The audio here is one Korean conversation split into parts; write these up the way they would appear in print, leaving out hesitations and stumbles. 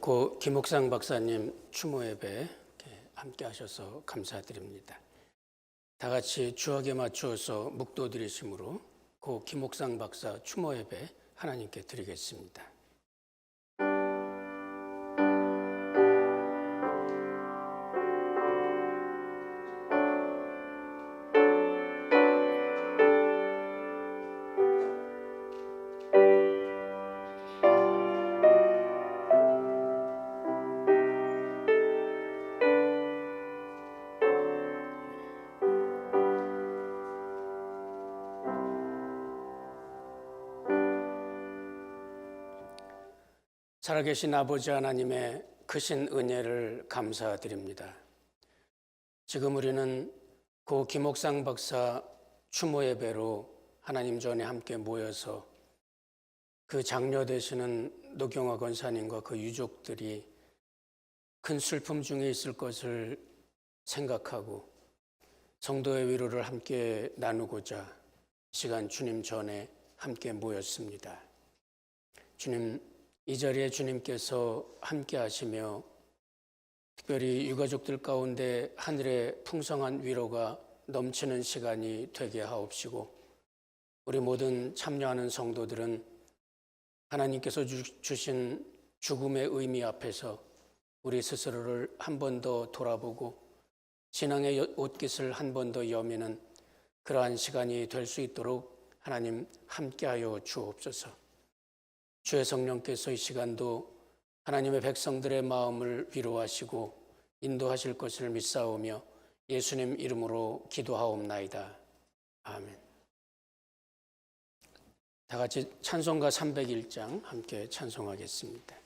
고 김옥상 박사님 추모 예배 함께 하셔서 감사드립니다. 다 같이 주역에 맞추어서 묵도 드리심으로 고 김옥상 박사 추모 예배 하나님께 드리겠습니다. 살아계신 아버지 하나님의 크신 은혜를 감사드립니다. 지금 우리는 고 김옥상 박사 추모 예배로 하나님 전에 함께 모여서 그 장녀 되시는 노경화 권사님과 그 유족들이 큰 슬픔 중에 있을 것을 생각하고 성도의 위로를 함께 나누고자 시간 주님 전에 함께 모였습니다. 주님, 이 자리에 주님께서 함께 하시며 특별히 유가족들 가운데 하늘의 풍성한 위로가 넘치는 시간이 되게 하옵시고, 우리 모든 참여하는 성도들은 하나님께서 주신 죽음의 의미 앞에서 우리 스스로를 한 번 더 돌아보고 신앙의 옷깃을 한 번 더 여미는 그러한 시간이 될 수 있도록 하나님 함께하여 주옵소서. 주의 성령께서 이 시간도 하나님의 백성들의 마음을 위로하시고 인도하실 것을 믿사오며 예수님 이름으로 기도하옵나이다. 아멘. 다 같이 찬송가 301장 함께 찬송하겠습니다.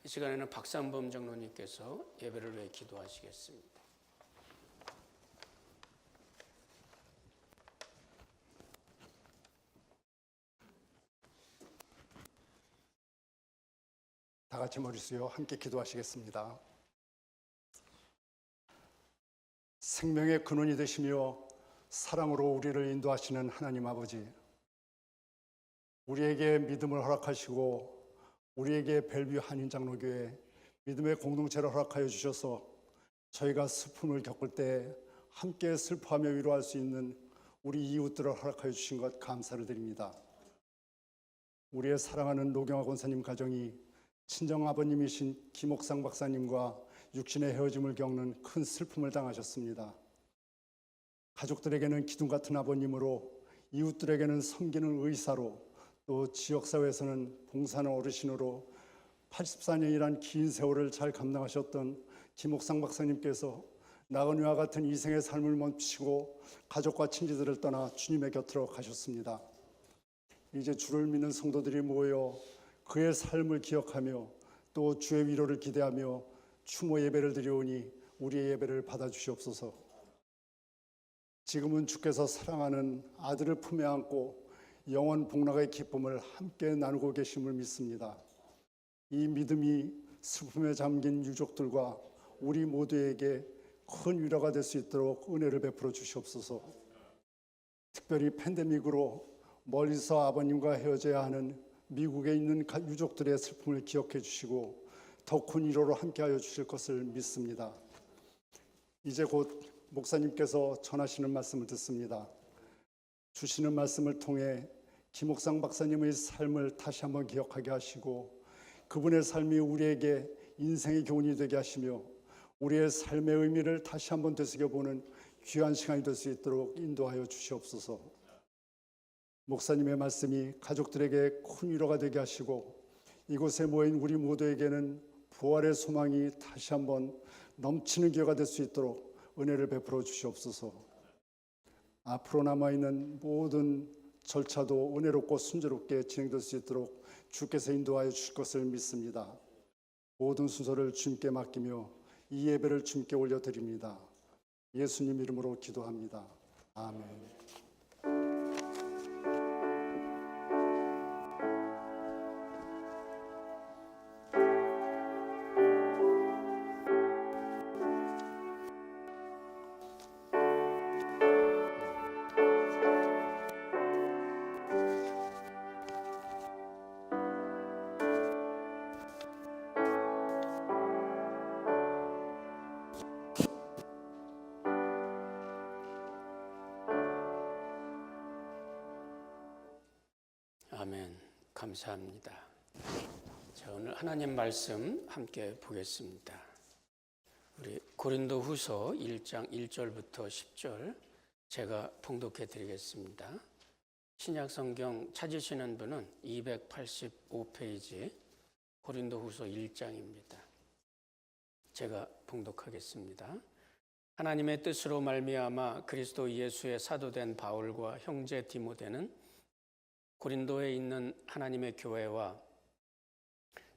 이 시간에는 박상범 장로님께서 예배를 위해 기도하시겠습니다. 다 같이 머리 숙여 함께 기도하시겠습니다. 생명의 근원이 되시며 사랑으로 우리를 인도하시는 하나님 아버지, 우리에게 믿음을 허락하시고 우리에게 벨뷰 한인장로교회 믿음의 공동체를 허락하여 주셔서 저희가 슬픔을 겪을 때 함께 슬퍼하며 위로할 수 있는 우리 이웃들을 허락하여 주신 것 감사를 드립니다. 우리의 사랑하는 노경화 권사님 가정이 친정아버님이신 김옥상 박사님과 육신의 헤어짐을 겪는 큰 슬픔을 당하셨습니다. 가족들에게는 기둥 같은 아버님으로, 이웃들에게는 섬기는 의사로, 또 지역사회에서는 봉사하는 어르신으로 84년이란 긴 세월을 잘 감당하셨던 김옥상 박사님께서 나그네와 같은 이생의 삶을 멈추고 가족과 친지들을 떠나 주님의 곁으로 가셨습니다. 이제 주를 믿는 성도들이 모여 그의 삶을 기억하며 또 주의 위로를 기대하며 추모 예배를 드려오니 우리의 예배를 받아주시옵소서. 지금은 주께서 사랑하는 아들을 품에 안고 영원 복락의 기쁨을 함께 나누고 계심을 믿습니다. 이 믿음이 슬픔에 잠긴 유족들과 우리 모두에게 큰 위로가 될 수 있도록 은혜를 베풀어 주시옵소서. 특별히 팬데믹으로 멀리서 아버님과 헤어져야 하는 미국에 있는 유족들의 슬픔을 기억해 주시고 더 큰 위로로 함께하여 주실 것을 믿습니다. 이제 곧 목사님께서 전하시는 말씀을 듣습니다. 주시는 말씀을 통해 김옥상 박사님의 삶을 다시 한번 기억하게 하시고 그분의 삶이 우리에게 인생의 교훈이 되게 하시며 우리의 삶의 의미를 다시 한번 되새겨보는 귀한 시간이 될 수 있도록 인도하여 주시옵소서. 목사님의 말씀이 가족들에게 큰 위로가 되게 하시고 이곳에 모인 우리 모두에게는 부활의 소망이 다시 한번 넘치는 기회가 될 수 있도록 은혜를 베풀어 주시옵소서. 앞으로 남아있는 모든 절차도 은혜롭고 순조롭게 진행될 수 있도록 주께서 인도하여 주실 것을 믿습니다. 모든 순서를 주님께 맡기며 이 예배를 주님께 올려드립니다. 예수님 이름으로 기도합니다. 아멘. 아멘. 감사합니다. 자, 오늘 하나님 말씀 함께 보겠습니다. 우리 고린도후서 1장 1절부터 10절 제가 봉독해 드리겠습니다. 신약 성경 찾으시는 분은 285페이지 고린도후서 1장입니다. 제가 봉독하겠습니다. 하나님의 뜻으로 말미암아 그리스도 예수의 사도된 바울과 형제 디모데는 고린도에 있는 하나님의 교회와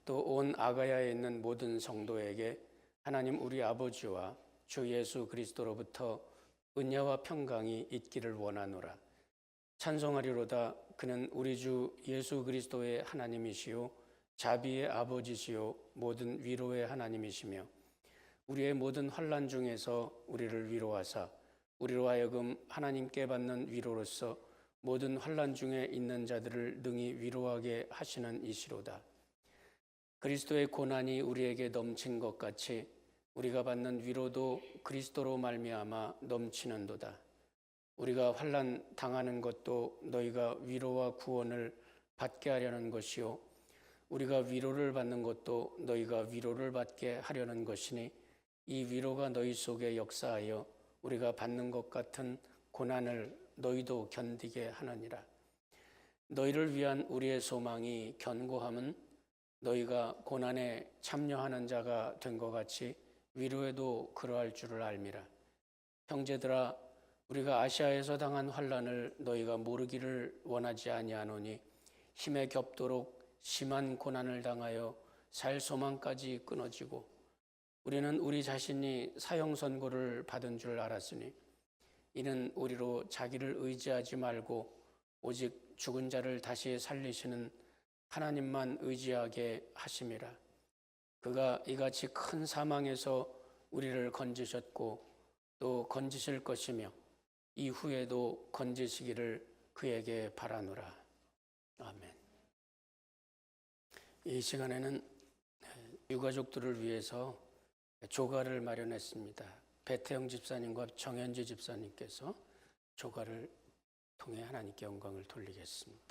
또 온 아가야에 있는 모든 성도에게 하나님 우리 아버지와 주 예수 그리스도로부터 은혜와 평강이 있기를 원하노라. 찬송하리로다. 그는 우리 주 예수 그리스도의 하나님이시요 자비의 아버지시요 모든 위로의 하나님이시며 우리의 모든 환난 중에서 우리를 위로하사 우리로 하여금 하나님께 받는 위로로서 모든 환난 중에 있는 자들을 능히 위로하게 하시는 이시로다. 그리스도의 고난이 우리에게 넘친 것 같이 우리가 받는 위로도 그리스도로 말미암아 넘치는도다. 우리가 환난 당하는 것도 너희가 위로와 구원을 받게 하려는 것이요 우리가 위로를 받는 것도 너희가 위로를 받게 하려는 것이니 이 위로가 너희 속에 역사하여 우리가 받는 것 같은 고난을 너희도 견디게 하느니라. 너희를 위한 우리의 소망이 견고함은 너희가 고난에 참여하는 자가 된 것 같이 위로에도 그러할 줄을 알미라. 형제들아, 우리가 아시아에서 당한 환난을 너희가 모르기를 원하지 아니하노니 힘에 겹도록 심한 고난을 당하여 살 소망까지 끊어지고 우리는 우리 자신이 사형 선고를 받은 줄 알았으니 이는 우리로 자기를 의지하지 말고 오직 죽은 자를 다시 살리시는 하나님만 의지하게 하심이라. 그가 이같이 큰 사망에서 우리를 건지셨고 또 건지실 것이며 이후에도 건지시기를 그에게 바라노라. 아멘. 이 시간에는 유가족들을 위해서 조가를 마련했습니다. 배태영 집사님과 정현지 집사님께서 조가를 통해 하나님께 영광을 돌리겠습니다.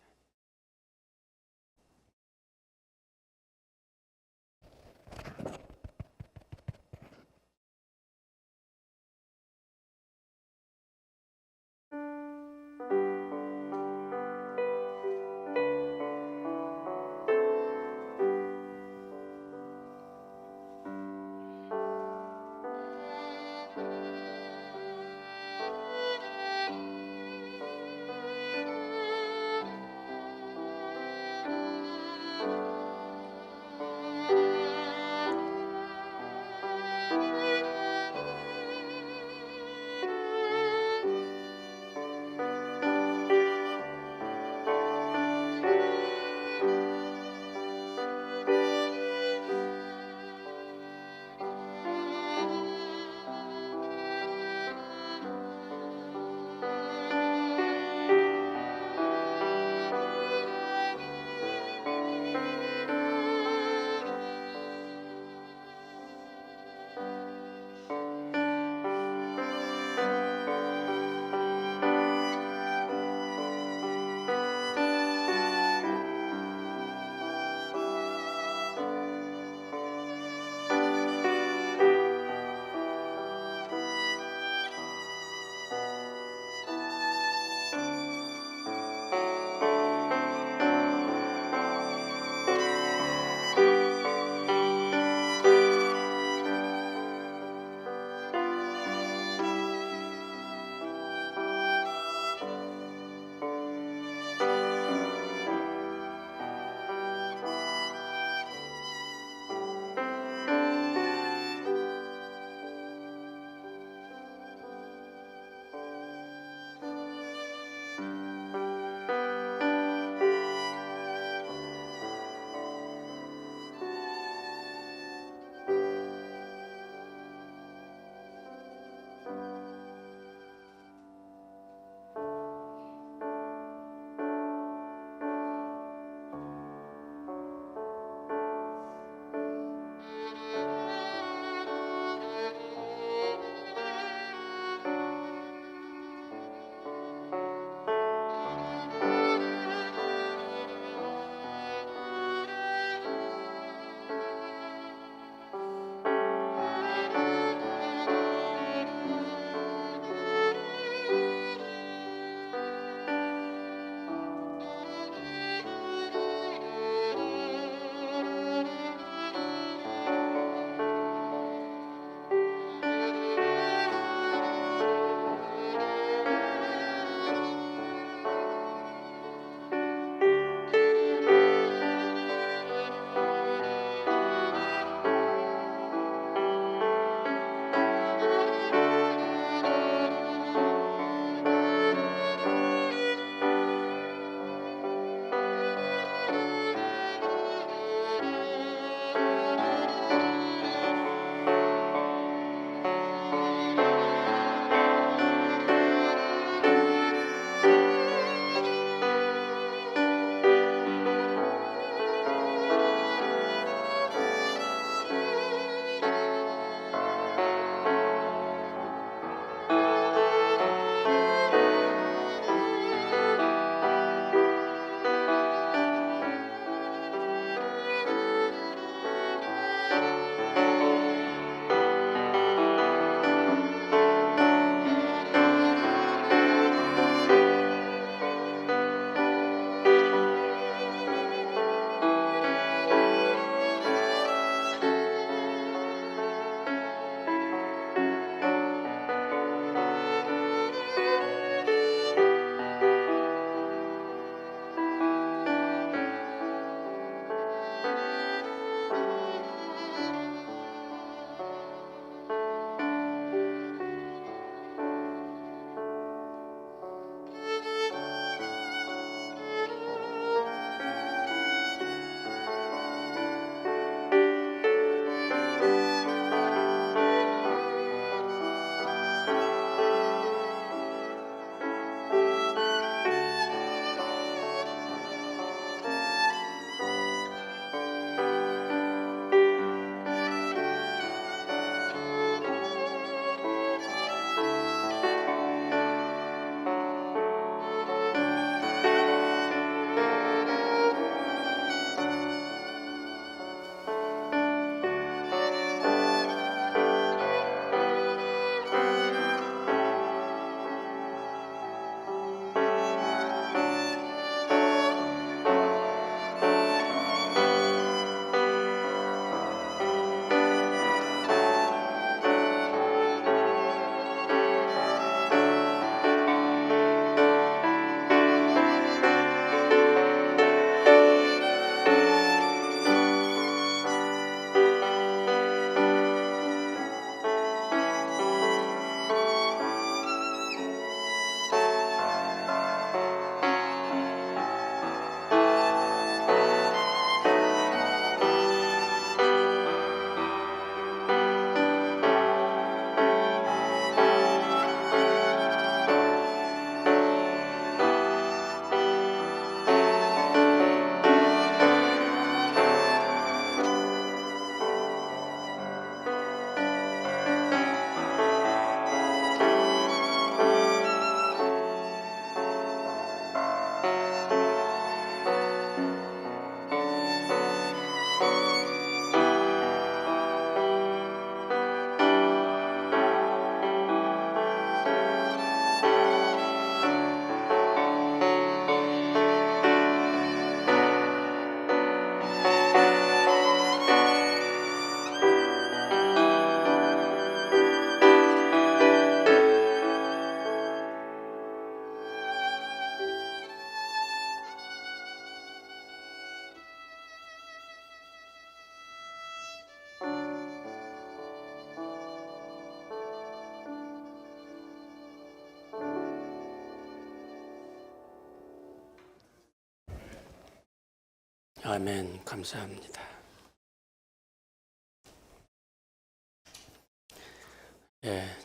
아멘. 감사합니다.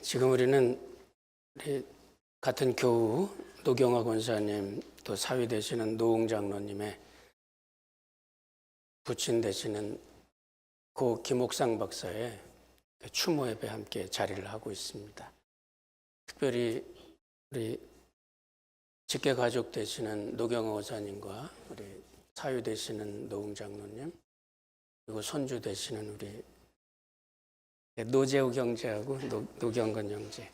지금 우리 같은 교우 노경화 권사님 또 사위 되시는 노웅 장로님의 부친 되시는 고 김옥상 박사의 추모 예배 함께 자리를 하고 있습니다. 특별히 우리 직계 가족 되시는 노경화 권사님과 우리 사위 되시는 노웅 장로님, 그리고 손주 되시는 우리 노재우 경제하고 노경건 형제,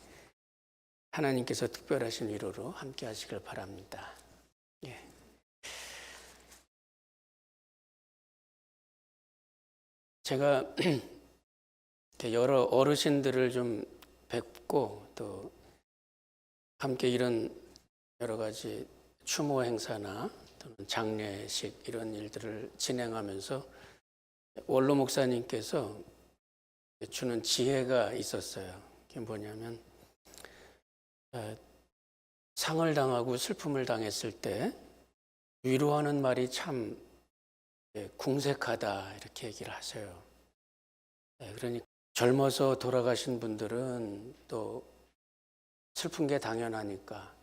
하나님께서 특별하신 위로로 함께 하시길 바랍니다. 예. 제가 여러 어르신들을 좀 뵙고 또 함께 이런 여러 가지 추모 행사나 또는 장례식 이런 일들을 진행하면서 원로 목사님께서 주는 지혜가 있었어요. 그게 뭐냐면 상을 당하고 슬픔을 당했을 때 위로하는 말이 참 궁색하다 이렇게 얘기를 하세요. 그러니까 젊어서 돌아가신 분들은 또 슬픈 게 당연하니까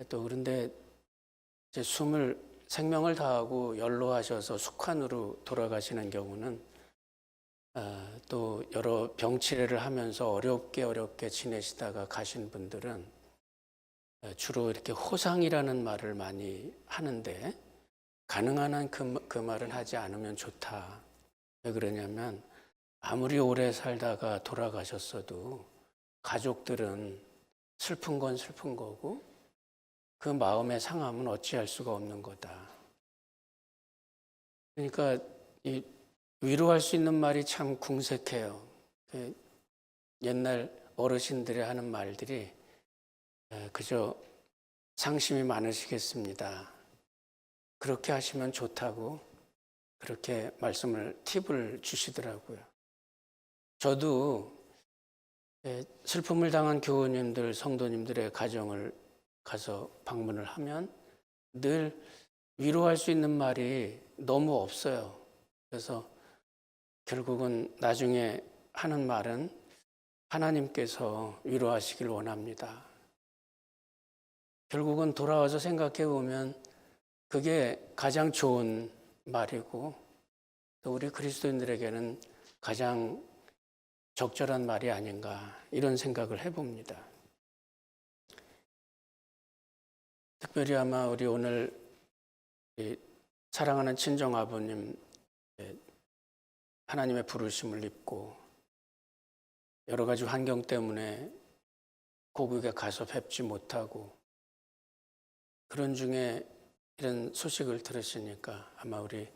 또 그런데 이제 생명을 다하고 연로하셔서 숙환으로 돌아가시는 경우는 또 여러 병치레를 하면서 어렵게 지내시다가 가신 분들은 주로 이렇게 호상이라는 말을 많이 하는데 가능한 한 그 말은 하지 않으면 좋다. 왜 그러냐면 아무리 오래 살다가 돌아가셨어도 가족들은 슬픈 건 슬픈 거고 그 마음의 상함은 어찌할 수가 없는 거다. 그러니까 이 위로할 수 있는 말이 참 궁색해요. 옛날 어르신들이 하는 말들이 그저 상심이 많으시겠습니다. 그렇게 하시면 좋다고 그렇게 팁을 주시더라고요. 저도 슬픔을 당한 교우님들, 성도님들의 가정을 가서 방문을 하면 늘 위로할 수 있는 말이 너무 없어요. 그래서 결국은 나중에 하는 말은 하나님께서 위로하시길 원합니다. 결국은 돌아와서 생각해 보면 그게 가장 좋은 말이고 또 우리 그리스도인들에게는 가장 적절한 말이 아닌가 이런 생각을 해봅니다. 특별히 아마 우리 오늘 사랑하는 친정아버님 하나님의 부르심을 입고 여러 가지 환경 때문에 고국에 가서 뵙지 못하고 그런 중에 이런 소식을 들으시니까 아마 우리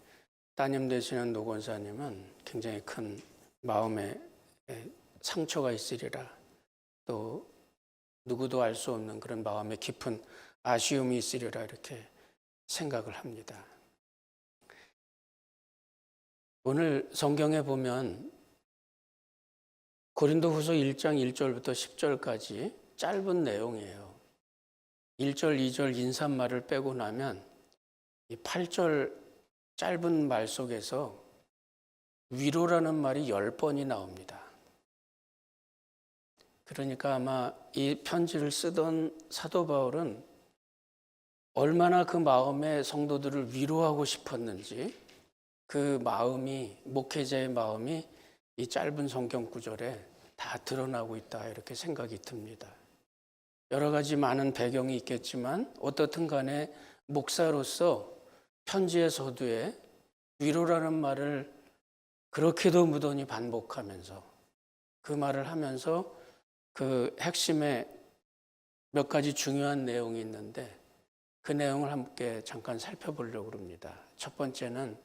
따님 되시는 노 권사님은 굉장히 큰 마음에 상처가 있으리라. 또 누구도 알 수 없는 그런 마음에 깊은 아쉬움이 있으리라 이렇게 생각을 합니다. 오늘 성경에 보면 고린도후서 1장 1절부터 10절까지 짧은 내용이에요. 1절, 2절 인사말을 빼고 나면 이 8절 짧은 말 속에서 위로라는 말이 10번이 나옵니다. 그러니까 아마 이 편지를 쓰던 사도 바울은 얼마나 그 마음에 성도들을 위로하고 싶었는지 그 마음이, 목회자의 마음이 이 짧은 성경 구절에 다 드러나고 있다 이렇게 생각이 듭니다. 여러 가지 많은 배경이 있겠지만 어떻든 간에 목사로서 편지의 서두에 위로라는 말을 그렇게도 무던히 반복하면서 그 말을 하면서 그 핵심에 몇 가지 중요한 내용이 있는데 그 내용을 함께 잠깐 살펴보려고 합니다. 첫 번째는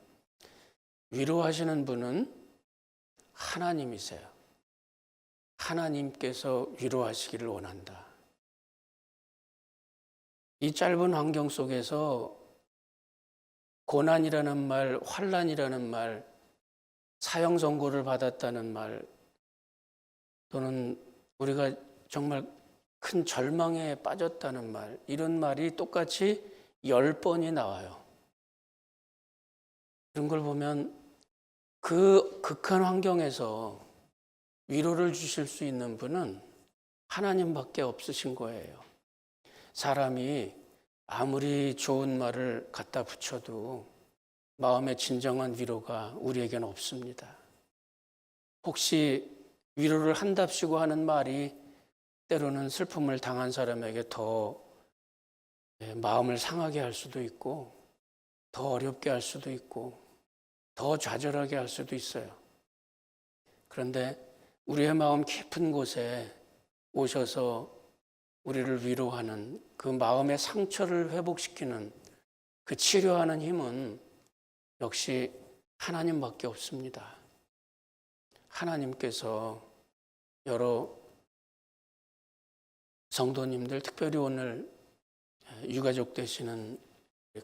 위로하시는 분은 하나님이세요. 하나님께서 위로하시기를 원한다. 이 짧은 환경 속에서 고난이라는 말, 환난이라는 말, 사형 선고를 받았다는 말, 또는 우리가 정말 큰 절망에 빠졌다는 말, 이런 말이 똑같이 10번이 나와요. 그런 걸 보면 그 극한 환경에서 위로를 주실 수 있는 분은 하나님밖에 없으신 거예요. 사람이 아무리 좋은 말을 갖다 붙여도 마음의 진정한 위로가 우리에게는 없습니다. 혹시 위로를 한답시고 하는 말이 때로는 슬픔을 당한 사람에게 더 마음을 상하게 할 수도 있고, 더 어렵게 할 수도 있고, 더 좌절하게 할 수도 있어요. 그런데 우리의 마음 깊은 곳에 오셔서 우리를 위로하는, 그 마음의 상처를 회복시키는, 그 치료하는 힘은 역시 하나님밖에 없습니다. 하나님께서 여러 성도님들, 특별히 오늘 유가족 되시는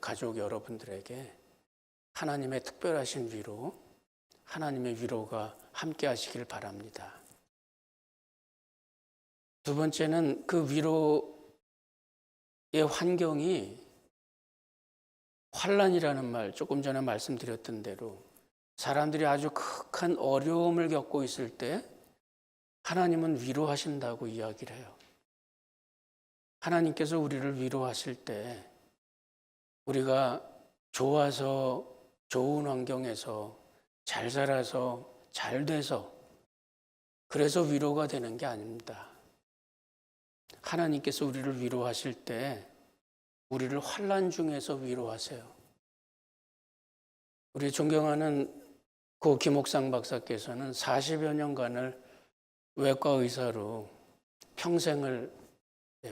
가족 여러분들에게 하나님의 특별하신 위로, 하나님의 위로가 함께 하시길 바랍니다. 두 번째는 그 위로의 환경이 환난이라는 말, 조금 전에 말씀드렸던 대로 사람들이 아주 극한 어려움을 겪고 있을 때 하나님은 위로하신다고 이야기를 해요. 하나님께서 우리를 위로하실 때 우리가 좋아서 좋은 환경에서 잘 살아서 잘 돼서 그래서 위로가 되는 게 아닙니다. 하나님께서 우리를 위로하실 때 우리를 환난 중에서 위로하세요. 우리 존경하는 고 김옥상 박사께서는 40여 년간을 외과 의사로 평생을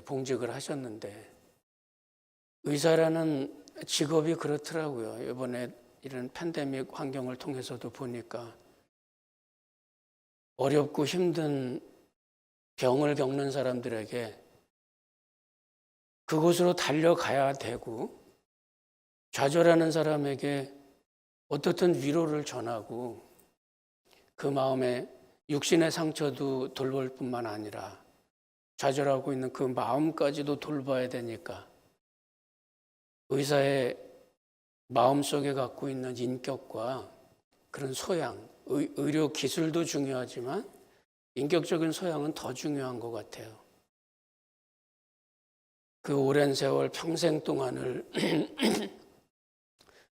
봉직을 하셨는데 의사라는 직업이 그렇더라고요. 이번에 이런 팬데믹 환경을 통해서도 보니까 어렵고 힘든 병을 겪는 사람들에게 그곳으로 달려가야 되고 좌절하는 사람에게 어떻든 위로를 전하고 그 마음에 육신의 상처도 돌볼 뿐만 아니라 좌절하고 있는 그 마음까지도 돌봐야 되니까 의사의 마음속에 갖고 있는 인격과 그런 소양, 의료 기술도 중요하지만 인격적인 소양은 더 중요한 것 같아요. 그 오랜 세월 평생 동안을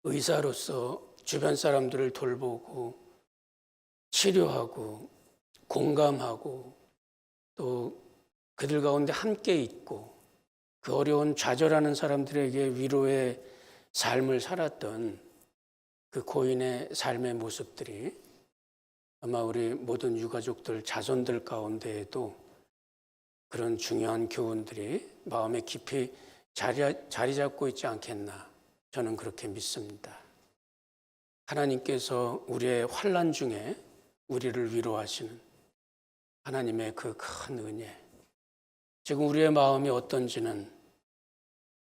의사로서 주변 사람들을 돌보고 치료하고 공감하고 또 그들 가운데 함께 있고 그 어려운 좌절하는 사람들에게 위로의 삶을 살았던 그 고인의 삶의 모습들이 아마 우리 모든 유가족들, 자손들 가운데에도 그런 중요한 교훈들이 마음에 깊이 자리 잡고 있지 않겠나 저는 그렇게 믿습니다. 하나님께서 우리의 환난 중에 우리를 위로하시는 하나님의 그 큰 은혜, 지금 우리의 마음이 어떤지는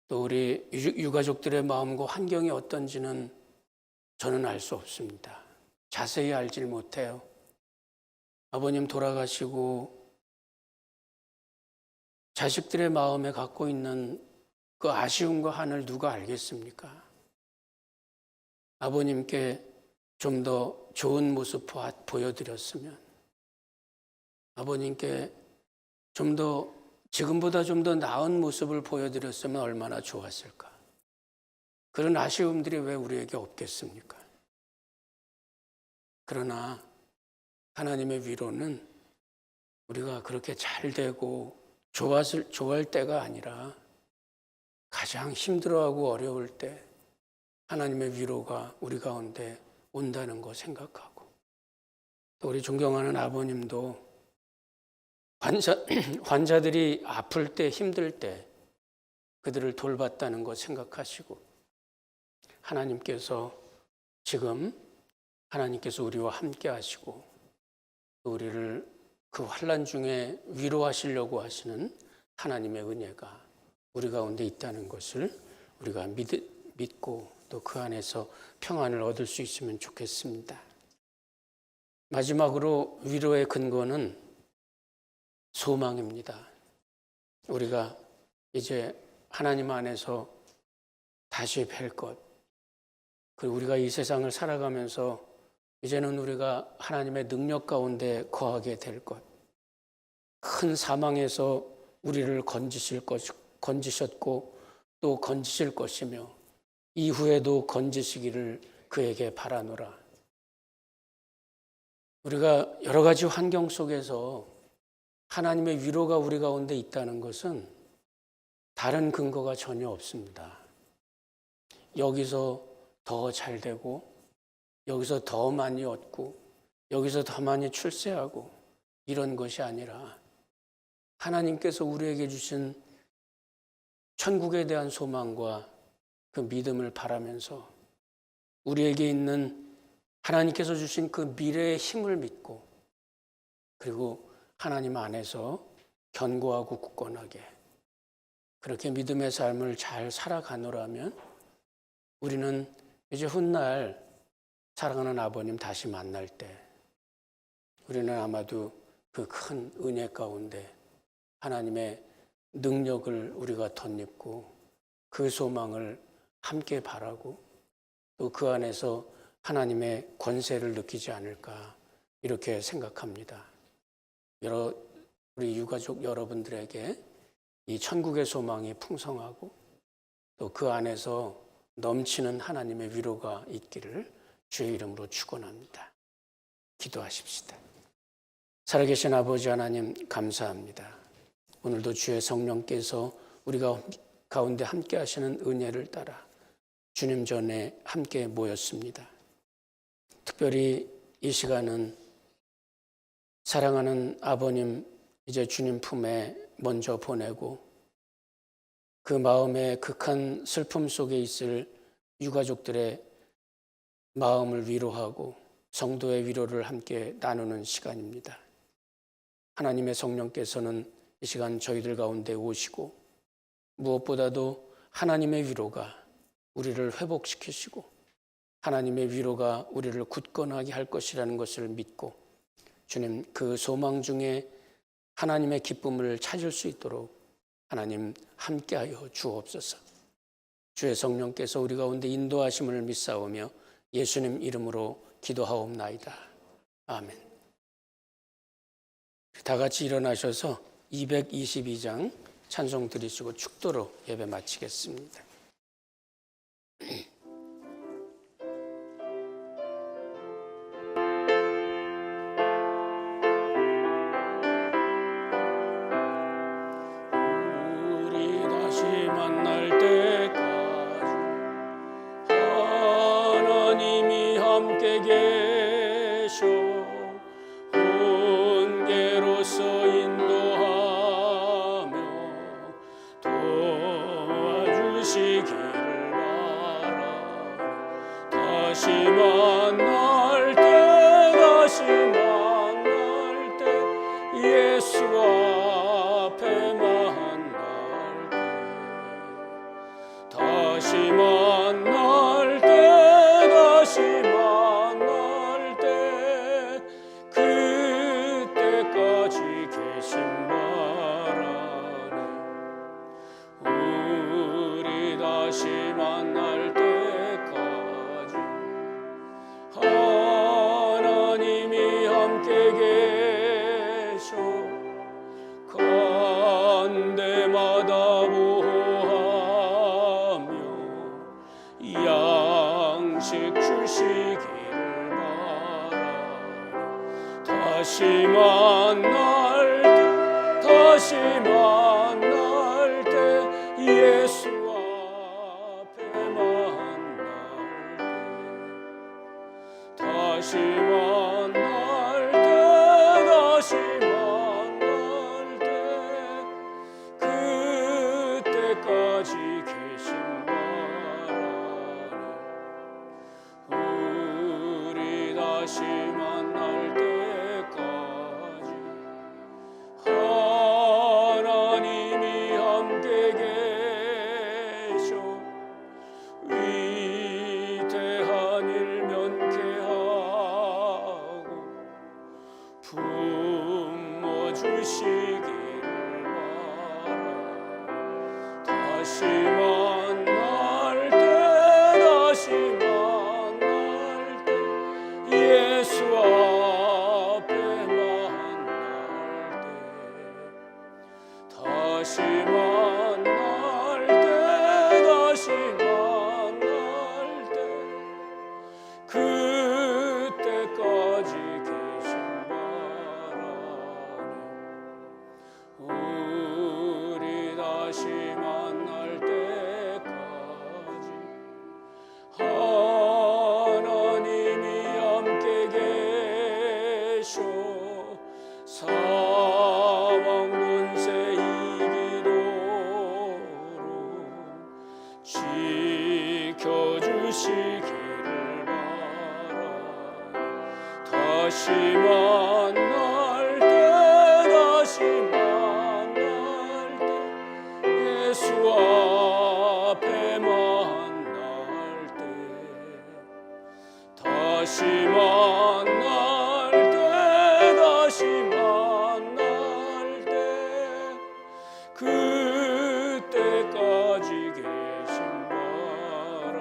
또 우리 유가족들의 마음과 환경이 어떤지는 저는 알 수 없습니다. 자세히 알질 못해요. 아버님 돌아가시고 자식들의 마음에 갖고 있는 그 아쉬움과 한을 누가 알겠습니까? 아버님께 좀 더 좋은 모습 보여드렸으면, 아버님께 좀 더 지금보다 좀 더 나은 모습을 보여드렸으면 얼마나 좋았을까? 그런 아쉬움들이 왜 우리에게 없겠습니까? 그러나 하나님의 위로는 우리가 그렇게 잘 되고 좋아할 때가 아니라 가장 힘들어하고 어려울 때 하나님의 위로가 우리 가운데 온다는 거 생각하고, 또 우리 존경하는 아버님도 환자들이 아플 때 힘들 때 그들을 돌봤다는 거 생각하시고, 하나님께서 지금 하나님께서 우리와 함께 하시고 또 우리를 그 환난 중에 위로하시려고 하시는 하나님의 은혜가 우리 가운데 있다는 것을 우리가 믿고 또 그 안에서 평안을 얻을 수 있으면 좋겠습니다. 마지막으로 위로의 근거는 소망입니다. 우리가 이제 하나님 안에서 다시 뵐 것, 그리고 우리가 이 세상을 살아가면서 이제는 우리가 하나님의 능력 가운데 거하게 될 것, 큰 사망에서 우리를 건지셨고 또 건지실 것이며 이후에도 건지시기를 그에게 바라노라. 우리가 여러 가지 환경 속에서 하나님의 위로가 우리 가운데 있다는 것은 다른 근거가 전혀 없습니다. 여기서 더 잘 되고, 여기서 더 많이 얻고, 여기서 더 많이 출세하고, 이런 것이 아니라 하나님께서 우리에게 주신 천국에 대한 소망과 그 믿음을 바라면서 우리에게 있는 하나님께서 주신 그 미래의 힘을 믿고, 그리고 하나님 안에서 견고하고 굳건하게 그렇게 믿음의 삶을 잘 살아가노라면 우리는 이제 훗날 사랑하는 아버님 다시 만날 때 우리는 아마도 그 큰 은혜 가운데 하나님의 능력을 우리가 덧입고 그 소망을 함께 바라고 또 그 안에서 하나님의 권세를 느끼지 않을까 이렇게 생각합니다. 우리 유가족 여러분들에게 이 천국의 소망이 풍성하고 또 그 안에서 넘치는 하나님의 위로가 있기를 주의 이름으로 축원합니다. 기도하십시다. 살아계신 아버지 하나님 감사합니다. 오늘도 주의 성령께서 우리가 가운데 함께 하시는 은혜를 따라 주님 전에 함께 모였습니다. 특별히 이 시간은 사랑하는 아버님 이제 주님 품에 먼저 보내고 그 마음의 극한 슬픔 속에 있을 유가족들의 마음을 위로하고 성도의 위로를 함께 나누는 시간입니다. 하나님의 성령께서는 이 시간 저희들 가운데 오시고 무엇보다도 하나님의 위로가 우리를 회복시키시고 하나님의 위로가 우리를 굳건하게 할 것이라는 것을 믿고 주님 그 소망 중에 하나님의 기쁨을 찾을 수 있도록 하나님 함께하여 주옵소서. 주의 성령께서 우리 가운데 인도하심을 믿사오며 예수님 이름으로 기도하옵나이다. 아멘. 다 같이 일어나셔서 222장 찬송 드리시고 축도로 예배 마치겠습니다. 우리 다시 만날 때까지 하나님이 함께 계셔 은혜로서 인도하며 도와주시기를 바라. 다시 만날 때 예수 앞에 만날 때 다시 만날 때 그때까지 계신 바라네. 우리 다시 만날 때까지 하나님이 함께 계셔 간 데마다 보호하며 양식 주시기를 바라. 다시 만날 때 예수 앞에 만날 때 다시 만날 때 그때까지 계신 바라네. 우리 다시 만날 때까지 하나님이 함께 계셔 위대한 일 면케하고 품어주시기를 바라. 다시 만날 때 다시 만날 때까지 하나님이 함께 계셔 사망 권세 이기도록 지켜주시기를 바라. 다시 만날 때 예수 앞에 만날 때 다시 만날 때 그때까지 계신 바라네.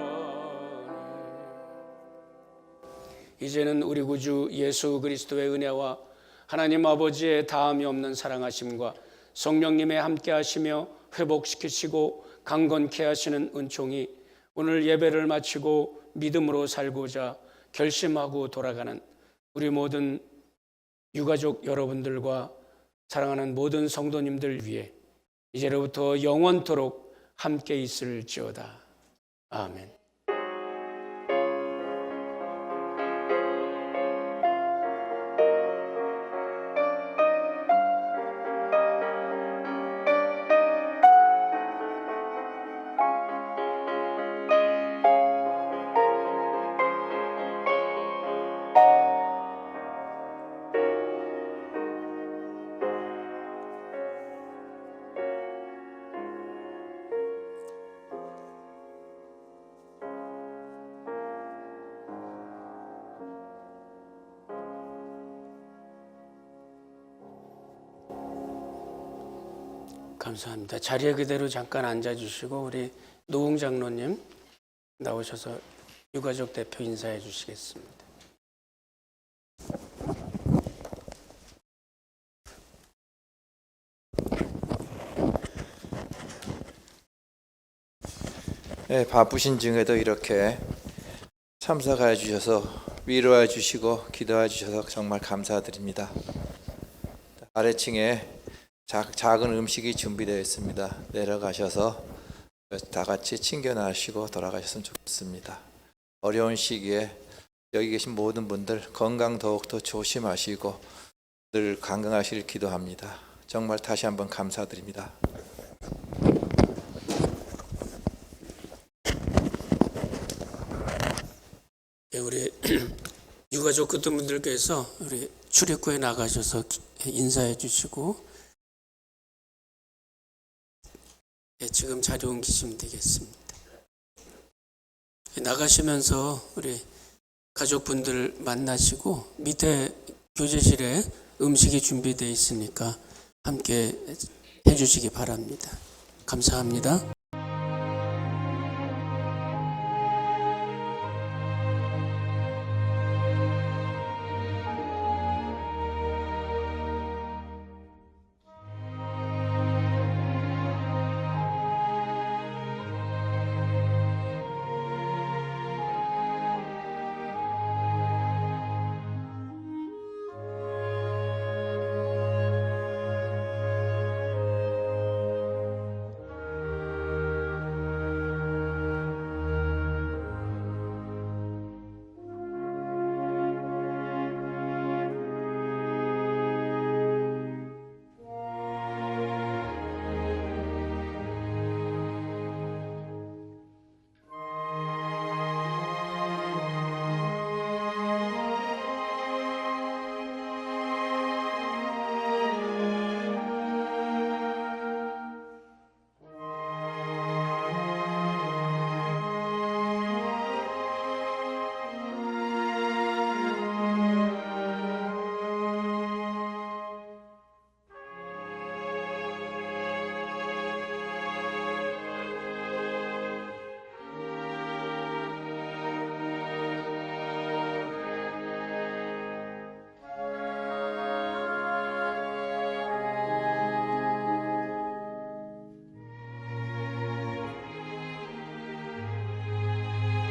이제는 우리 구주 예수 그리스도의 은혜와 하나님 아버지의 다함이 없는 사랑하심과 성령님의 함께하시며 회복시키시고 강건케 하시는 은총이 오늘 예배를 마치고 믿음으로 살고자 결심하고 돌아가는 우리 모든 유가족 여러분들과 사랑하는 모든 성도님들 위해 이제로부터 영원토록 함께 있을지어다. 아멘. 감사합니다. 자리에 그대로 잠깐 앉아주시고 우리 노웅 장로님 나오셔서 유가족 대표 인사해 주시겠습니다. 네, 바쁘신 중에도 이렇게 참석해 주셔서 위로해 주시고 기도해 주셔서 정말 감사드립니다. 아래층에 작은 음식이 준비되어 있습니다. 내려가셔서 다 같이 챙겨나시고 돌아가셨으면 좋겠습니다. 어려운 시기에 여기 계신 모든 분들 건강 더욱더 조심하시고 늘 건강하시길 기도합니다. 정말 다시 한번 감사드립니다. 우리 유가족 그분들께서 우리 출입구에 나가셔서 인사해 주시고 지금 자리 옮기시면 되겠습니다. 나가시면서 우리 가족분들 만나시고 밑에 교제실에 음식이 준비되어 있으니까 함께 해주시기 바랍니다. 감사합니다.